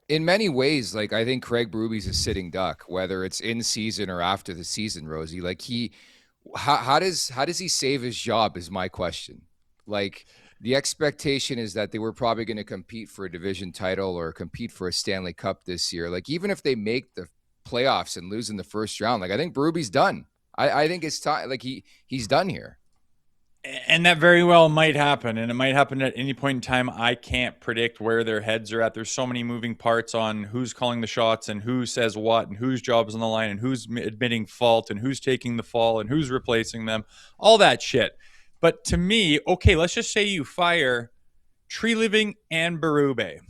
In many ways, like, I think Craig Berube's a sitting duck, whether it's in season or after the season, Rosie. Like, how does he save his job is my question. Like, the expectation is that they were probably going to compete for a division title or compete for a Stanley Cup this year. Like, even if they make the playoffs and lose in the first round, like, I think Berube's done. I think it's time. Like, he's done here. And that very well might happen, and it might happen at any point in time. I can't predict where their heads are at. There's so many moving parts on who's calling the shots and who says what and whose job is on the line and who's admitting fault and who's taking the fall and who's replacing them, all that shit. But to me, okay, let's just say you fire Tree Living and Berube.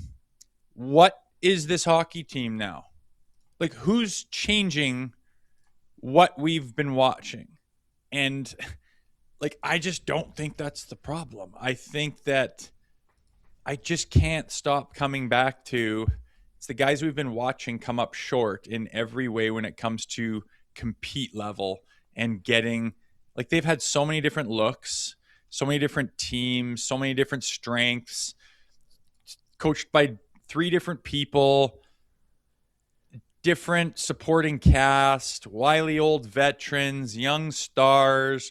What is this hockey team now? Like, who's changing what we've been watching? And like, I just don't think that's the problem. I think that I just can't stop coming back to it's the guys we've been watching come up short in every way when it comes to compete level and getting, like, they've had so many different looks, so many different teams, so many different strengths, coached by 3 different people, different supporting cast, wily old veterans, young stars.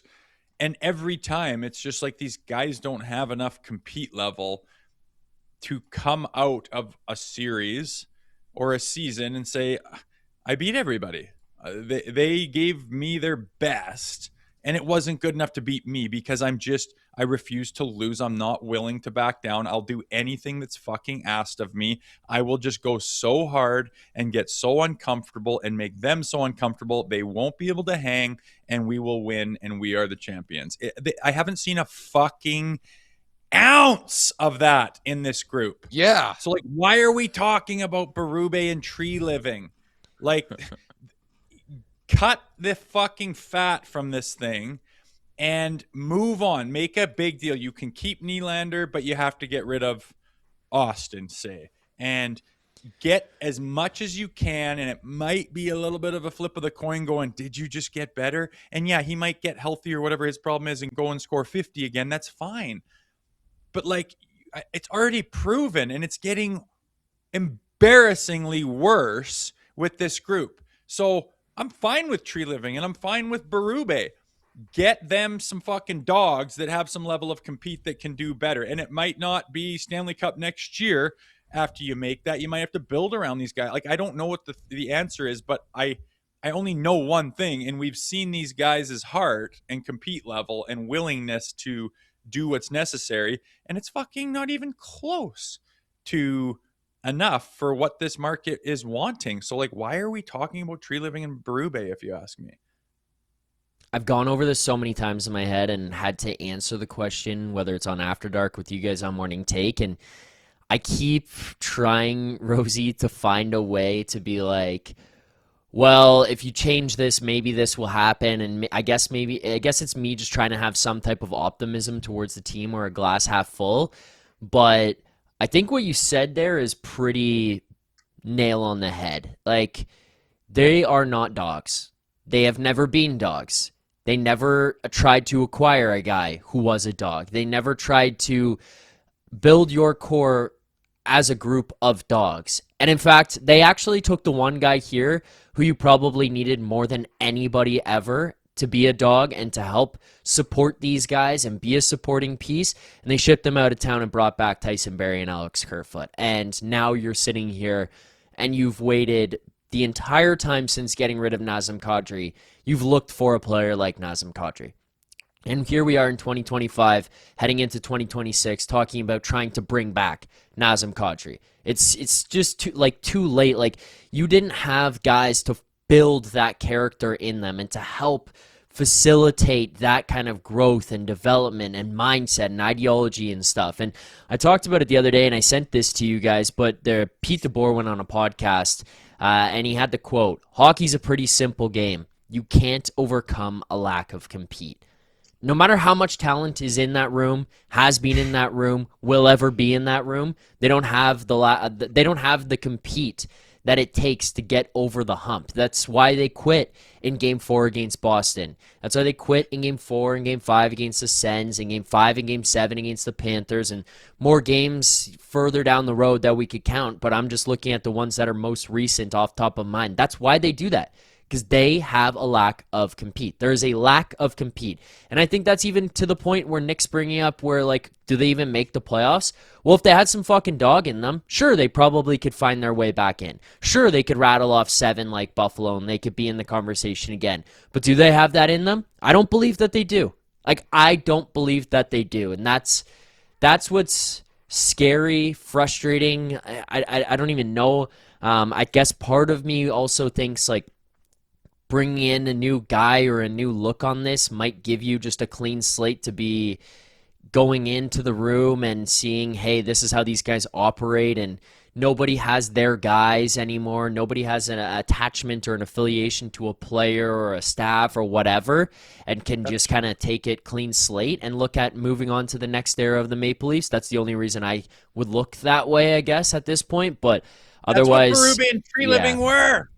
And every time it's just like these guys don't have enough compete level to come out of a series or a season and say, I beat everybody. They gave me their best, and it wasn't good enough to beat me because I refuse to lose. I'm not willing to back down. I'll do anything that's fucking asked of me. I will just go so hard and get so uncomfortable and make them so uncomfortable. They won't be able to hang, and we will win, and we are the champions. I haven't seen a fucking ounce of that in this group. Yeah. So, like, why are we talking about Berube and Tree Living? Like, cut the fucking fat from this thing and move on. Make a big deal. You can keep Nylander, but you have to get rid of Auston, say. And get as much as you can, and it might be a little bit of a flip of the coin going, did you just get better? And yeah, he might get healthy or whatever his problem is and go and score 50 again. That's fine. But, like, it's already proven, and it's getting embarrassingly worse with this group. So I'm fine with Tree Living, and I'm fine with Berube. Get them some fucking dogs that have some level of compete that can do better. And it might not be Stanley Cup next year after you make that. You might have to build around these guys. Like, I don't know what the answer is, but I only know one thing, and we've seen these guys' heart and compete level and willingness to do what's necessary, and it's fucking not even close to enough for what this market is wanting. So, like, why are we talking about Tree Living and Berube, if you ask me? I've gone over this so many times in my head and had to answer the question, whether it's on After Dark with you guys on Morning Take, and I keep trying, Rosie, to find a way to be like, well, if you change this, maybe this will happen. And I guess it's me just trying to have some type of optimism towards the team or a glass half full. But I think what you said there is pretty nail on the head. Like, they are not dogs. They have never been dogs. They never tried to acquire a guy who was a dog. They never tried to build your core as a group of dogs. And in fact, they actually took the one guy here who you probably needed more than anybody ever to be a dog and to help support these guys and be a supporting piece. And they shipped them out of town and brought back Tyson Barrie and Alex Kerfoot. And now you're sitting here and you've waited the entire time since getting rid of Nazem Kadri, you've looked for a player like Nazem Kadri. And here we are in 2025, heading into 2026, talking about trying to bring back Nazem Kadri. It's just too late. Like, you didn't have guys to build that character in them and to help facilitate that kind of growth and development and mindset and ideology and stuff. And I talked about it the other day, and I sent this to you guys, but Pete DeBoer went on a podcast, and he had the quote, "Hockey's a pretty simple game. You can't overcome a lack of compete." No matter how much talent is in that room, has been in that room, will ever be in that room, they don't have the compete that it takes to get over the hump. That's why they quit in Game 4 against Boston. That's why they quit in Game 4 and Game 5 against the Sens, in Game 5 and Game 7 against the Panthers, and more games further down the road that we could count, but I'm just looking at the ones that are most recent off top of mind. That's why they do that. Because they have a lack of compete. There is a lack of compete. And I think that's even to the point where Nick's bringing up where, like, do they even make the playoffs? Well, if they had some fucking dog in them, sure, they probably could find their way back in. Sure, they could rattle off 7 like Buffalo and they could be in the conversation again. But do they have that in them? I don't believe that they do. Like, I don't believe that they do. And that's what's scary, frustrating. I don't even know. I guess part of me also thinks, like, bringing in a new guy or a new look on this might give you just a clean slate to be going into the room and seeing, hey, this is how these guys operate, and nobody has their guys anymore. Nobody has an attachment or an affiliation to a player or a staff or whatever, and can just kind of take it clean slate and look at moving on to the next era of the Maple Leafs. That's the only reason I would look that way, I guess, at this point. But otherwise, that's what Berube and Tree Living were.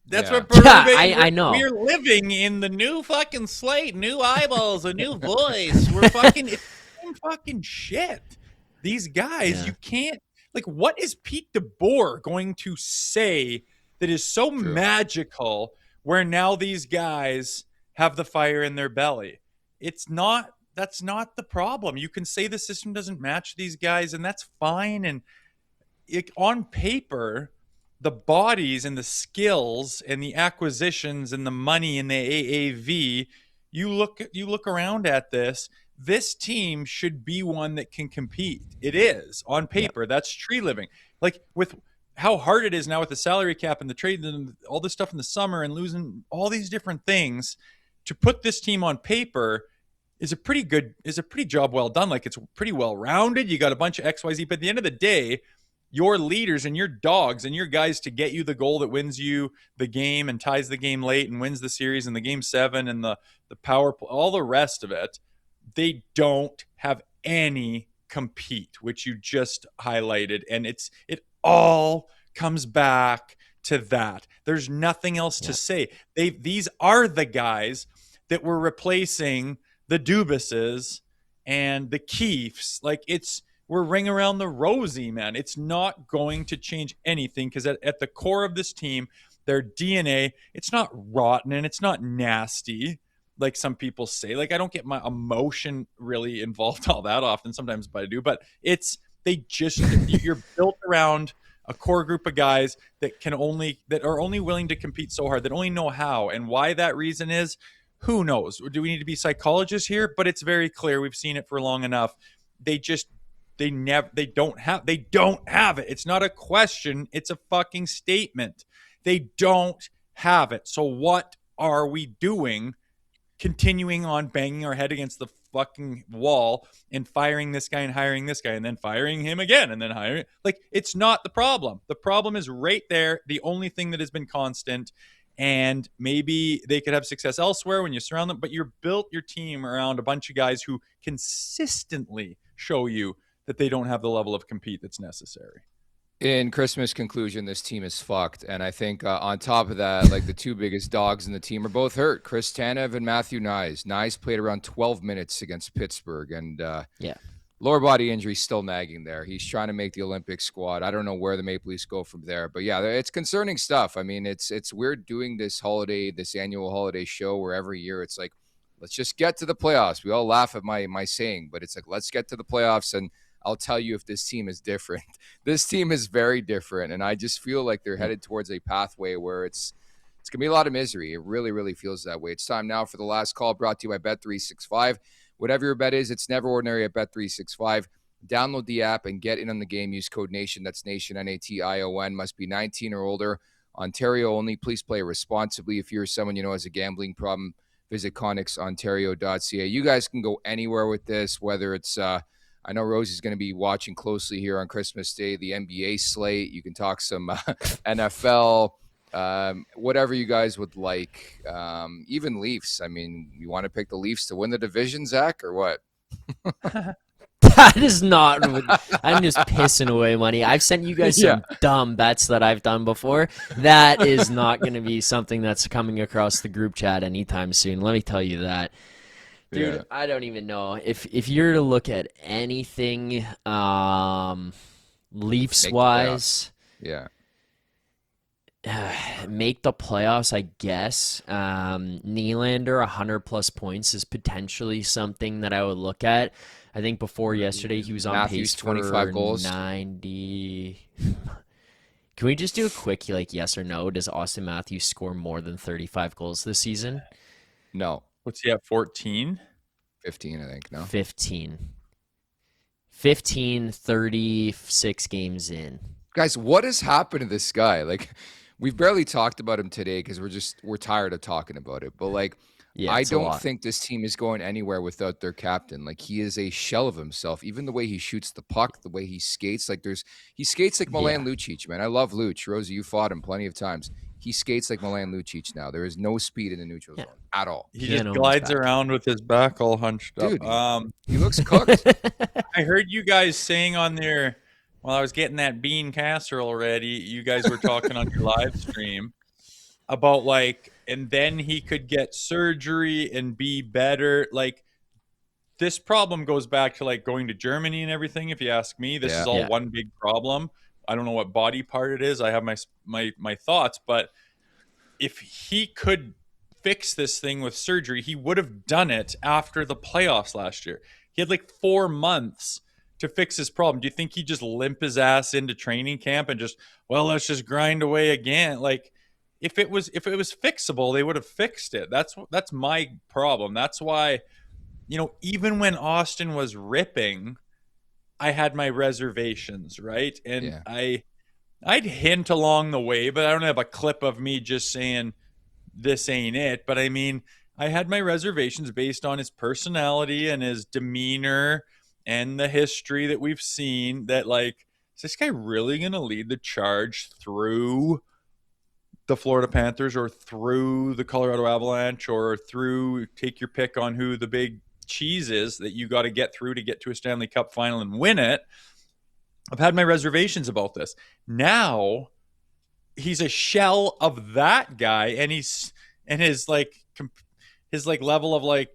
That's what Berube. Yeah, I know. We're living in the new fucking slate, new eyeballs, a new voice. We're fucking shit. These guys, you can't, like, what is Pete DeBoer going to say that is so magical where now these guys have the fire in their belly? That's not the problem. You can say the system doesn't match these guys, and that's fine. And on paper, the bodies and the skills and the acquisitions and the money and the AAV, you look around at this team should be one that can compete. It is on paper. Yep. That's Tree Living. Like, with how hard it is now with the salary cap and the trade and all this stuff in the summer and losing all these different things, to put this team on paper is a pretty job well done. Like, it's pretty well rounded. You got a bunch of XYZ, but at the end of the day, your leaders and your dogs and your guys to get you the goal that wins you the game and ties the game late and wins the series and the Game 7 and the power play, all the rest of it, they don't have any compete, which you just highlighted. And it all comes back to that. There's nothing else to say. These are the guys that were replacing the Dubases and the Keefes. Like, we're ring around the rosy, man. It's not going to change anything because at the core of this team, their DNA, it's not rotten and it's not nasty like some people say. Like, I don't get my emotion really involved all that often. Sometimes I do, but you're built around a core group of guys that are only willing to compete so hard, that only know how. And why that reason is, who knows? Do we need to be psychologists here? But it's very clear. We've seen it for long enough. They don't have it. It's not a question. It's a fucking statement. They don't have it. So what are we doing? Continuing on banging our head against the fucking wall and firing this guy and hiring this guy and then firing him again and then hiring. Like, it's not the problem. The problem is right there. The only thing that has been constant, and maybe they could have success elsewhere when you surround them, but you built your team around a bunch of guys who consistently show you that they don't have the level of compete that's necessary. In Christmas conclusion, this team is fucked. And I think on top of that, like, the two biggest dogs in the team are both hurt. Chris Tanev and Matthew Knies. Knies played around 12 minutes against Pittsburgh. And lower body injury still nagging there. He's trying to make the Olympic squad. I don't know where the Maple Leafs go from there. But yeah, it's concerning stuff. I mean, it's weird doing this annual holiday show where every year it's like, let's just get to the playoffs. We all laugh at my saying, but it's like, let's get to the playoffs. And I'll tell you if this team is different. This team is very different, and I just feel like they're headed towards a pathway where it's going to be a lot of misery. It really, really feels that way. It's time now for the last call, brought to you by Bet365. Whatever your bet is, it's never ordinary at Bet365. Download the app and get in on the game. Use code NATION. That's NATION, N-A-T-I-O-N. Must be 19 or older. Ontario only. Please play responsibly. If you're someone you know has a gambling problem, visit connexontario.ca. You guys can go anywhere with this, whether it's I know Rosie's going to be watching closely here on Christmas Day, the NBA slate. You can talk some NFL, whatever you guys would like. Even Leafs. I mean, you want to pick the Leafs to win the division, Zach, or what? That is not. I'm just pissing away money. I've sent you guys some dumb bets that I've done before. That is not going to be something that's coming across the group chat anytime soon. Let me tell you that. Dude, I don't even know. If you're to look at anything Leafs-wise, make the playoffs, I guess. Nylander, 100-plus points is potentially something that I would look at. I think before yesterday, he was on Matthews, pace 25 for goals. 90. Can we just do a quick, yes or no? Does Auston Matthews score more than 35 goals this season? No. What's he at, 14? 15, I think, no? 15. 15, 36 games in. Guys, what has happened to this guy? Like, we've barely talked about him today because we're tired of talking about it. But, I don't think this team is going anywhere without their captain. Like, he is a shell of himself. Even the way he shoots the puck, the way he skates. He skates like Milan Lucic, man. I love Luch. Rosie, you fought him plenty of times. He skates like Milan Lucic now. There is no speed in the neutral zone at all. He just glides around with his back all hunched up. Dude, he looks cooked. I heard you guys saying on there, while I was getting that bean casserole ready, you guys were talking on your live stream about and then he could get surgery and be better. This problem goes back to going to Germany and everything. If you ask me, this is all one big problem. I don't know what body part it is. I have my thoughts, but if he could fix this thing with surgery, he would have done it after the playoffs last year. He had 4 months to fix his problem. Do you think he'd just limp his ass into training camp and let's just grind away again? If it was fixable, they would have fixed it. That's my problem. That's why, even when Auston was ripping, I had my reservations, right? And I'd hint along the way, but I don't have a clip of me just saying this ain't it. But I mean, I had my reservations based on his personality and his demeanor and the history that we've seen that is this guy really going to lead the charge through the Florida Panthers or through the Colorado Avalanche or through, take your pick on who the big cheese is that you got to get through to get to a Stanley Cup final and win it? I've had my reservations about this. Now he's a shell of that guy, and his level of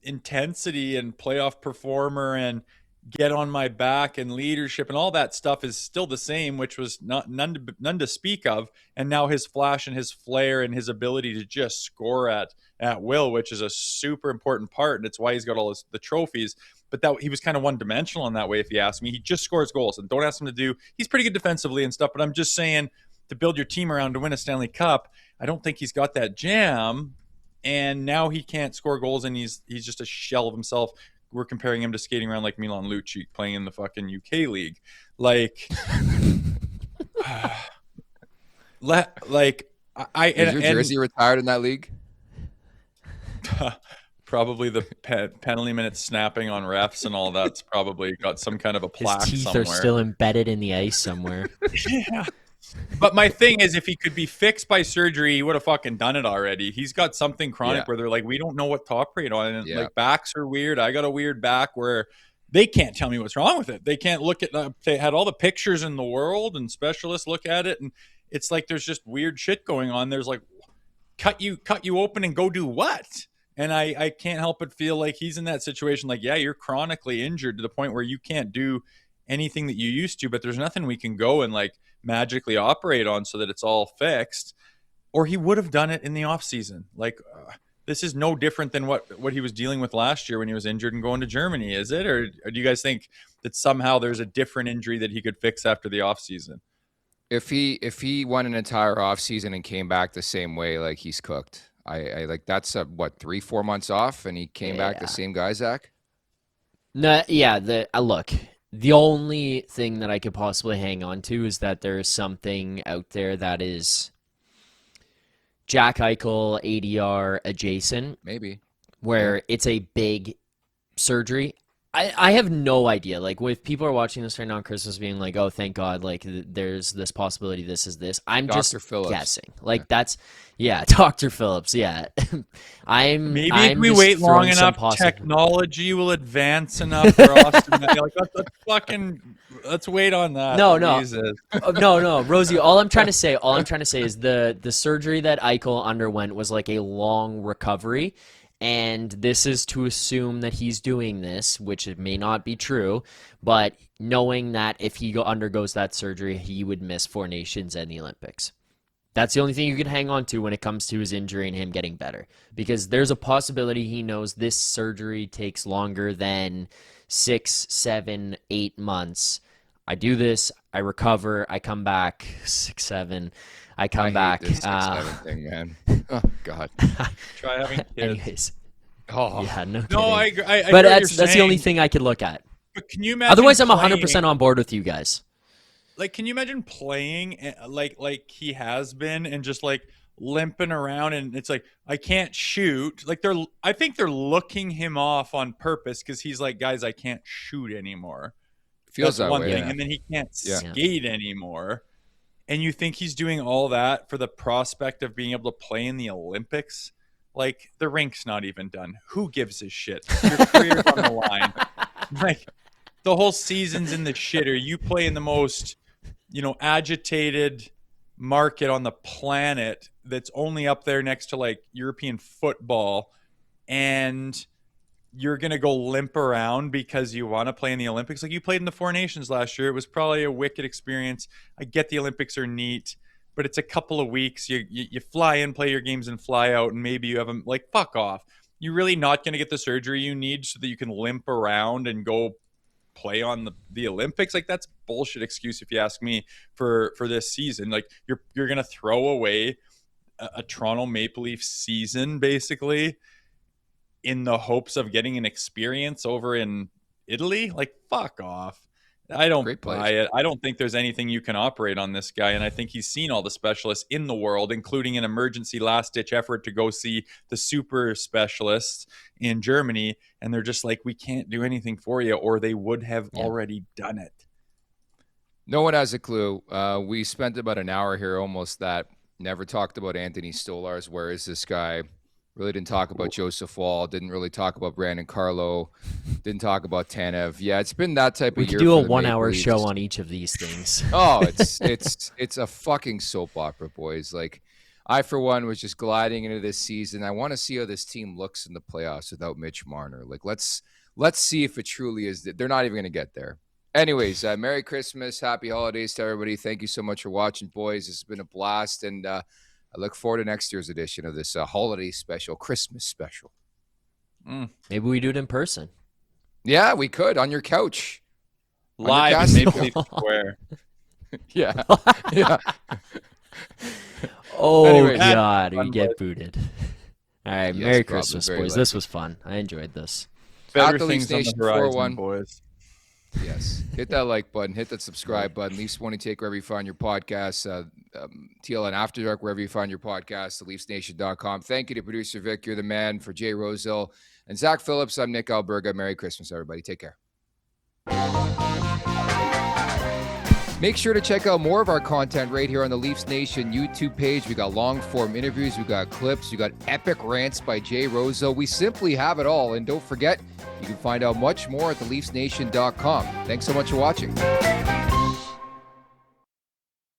intensity and playoff performer and get on my back and leadership and all that stuff is still the same, which was none to speak of. And now his flash and his flair and his ability to just score at will, which is a super important part, and it's why he's got all the trophies. But that he was kind of one-dimensional in that way, if you ask me. He just scores goals, and don't ask him to do. He's pretty good defensively and stuff, but I'm just saying, to build your team around to win a Stanley Cup, I don't think he's got that jam. And now he can't score goals, and he's just a shell of himself. We're comparing him to skating around like Milan Lucic playing in the fucking UK league. Is your jersey retired in that league? Probably the penalty minutes snapping on refs and all that's probably got some kind of a plaque somewhere. His teeth are still embedded in the ice somewhere. Yeah. But my thing is, if he could be fixed by surgery, he would have fucking done it already. He's got something chronic where they're we don't know what to operate on. And backs are weird. I got a weird back where they can't tell me what's wrong with it. They can't look at they had all the pictures in the world and specialists look at it. And it's there's just weird shit going on. There's cut you open and go do what? And I can't help but feel like he's in that situation. You're chronically injured to the point where you can't do anything that you used to, but there's nothing we can go and magically operate on so that it's all fixed. Or he would have done it in the off season. this is no different than what he was dealing with last year when he was injured and going to Germany, is it? Or do you guys think that somehow there's a different injury that he could fix after the offseason? If he won an entire offseason and came back the same way, like, he's cooked. I like, that's 3-4 months off, and he came back the same guy, Zach? No, yeah. Look, the only thing that I could possibly hang on to is that there is something out there that is Jack Eichel ADR adjacent, maybe, where it's a big surgery. I have no idea. Like, if people are watching this right now on Christmas being like, oh, thank God, like, there's this possibility, this is this. I'm Dr. just Phillips. Guessing. Like, that's, Dr. Phillips, yeah. I'm if we wait long enough, technology will advance enough for Auston. Let's wait on that. No. No, Rosie, all I'm trying to say is the surgery that Eichel underwent was like a long recovery. And this is to assume that he's doing this, which it may not be true, but knowing that if he undergoes that surgery, he would miss 4 Nations and the Olympics. That's the only thing you can hang on to when it comes to his injury and him getting better. Because there's a possibility he knows this surgery takes longer than 6, 7, 8 months. I do this, I recover, I come back, 6, 7... I back. Hate this 6-7 thing, man. Oh God. Try having kids. Anyways. Oh yeah, no. No, I agree. But that's the only thing I could look at. But can you imagine? Otherwise, I'm 100% on board with you guys. Like, can you imagine playing like he has been and just like limping around and it's like, I can't shoot. Like, I think they're looking him off on purpose because he's like, guys, I can't shoot anymore. Feels that's that one way. thing, Yeah. And then he can't skate anymore. And you think he's doing all that for the prospect of being able to play in the Olympics? Like, the rink's not even done. Who gives a shit? Your career's on the line. Like, the whole season's in the shitter. You play in the most, agitated market on the planet that's only up there next to, like, European football. And you're going to go limp around because you want to play in the Olympics. Like, you played in the 4 Nations last year. It was probably a wicked experience. I get the Olympics are neat, but it's a couple of weeks. You fly in, play your games, and fly out, and maybe you have them. Like, fuck off. You're really not going to get the surgery you need so that you can limp around and go play on the Olympics. Like, that's bullshit excuse, if you ask me, for this season. Like, you're going to throw away a Toronto Maple Leafs season, basically, in the hopes of getting an experience over in Italy. Like, fuck off. I don't buy it. I don't think there's anything you can operate on this guy. And I think he's seen all the specialists in the world, including an emergency last-ditch effort to go see the super specialists in Germany. And they're just like, we can't do anything for you, or they would have already done it. No one has a clue. We spent about an hour here almost that never talked about Anthony Stolarz. Where is this guy? Really didn't talk about Joseph Wall. Didn't really talk about Brandon Carlo. Didn't talk about Tanev. Yeah, it's been that type of year. We could do a 1-hour show on each of these things. Oh, it's a fucking soap opera, boys. Like, I, for one, was just gliding into this season. I want to see how this team looks in the playoffs without Mitch Marner. Like, let's see if it truly is. They're not even going to get there. Anyways, Merry Christmas. Happy holidays to everybody. Thank you so much for watching, boys. It's been a blast, and I look forward to next year's edition of this holiday special, Christmas special. Maybe we do it in person. Yeah, we could, on your couch. Live in Maple Leaf Square. Yeah. Oh, Anyways, God, we get booted. All right, Yes, Merry probably, Christmas, very boys. likely. This was fun. I enjoyed this. Better At the things Leafs on the Nation horizon, 4-1. boys. Yes. Hit that like button. Hit that subscribe button. Leafs Morning Take wherever you find your podcasts. TLN After Dark wherever you find your podcasts. TheLeafsNation.com. Thank you to producer Vic. You're the man. For Jay Rosehill and Zack Phillips, I'm Nick Alberga. Merry Christmas, everybody. Take care. Make sure to check out more of our content right here on the Leafs Nation YouTube page. We got long-form interviews. We got clips. We got epic rants by Jay Rosehill. We simply have it all. And don't forget, you can find out much more at TheLeafsNation.com. Thanks so much for watching.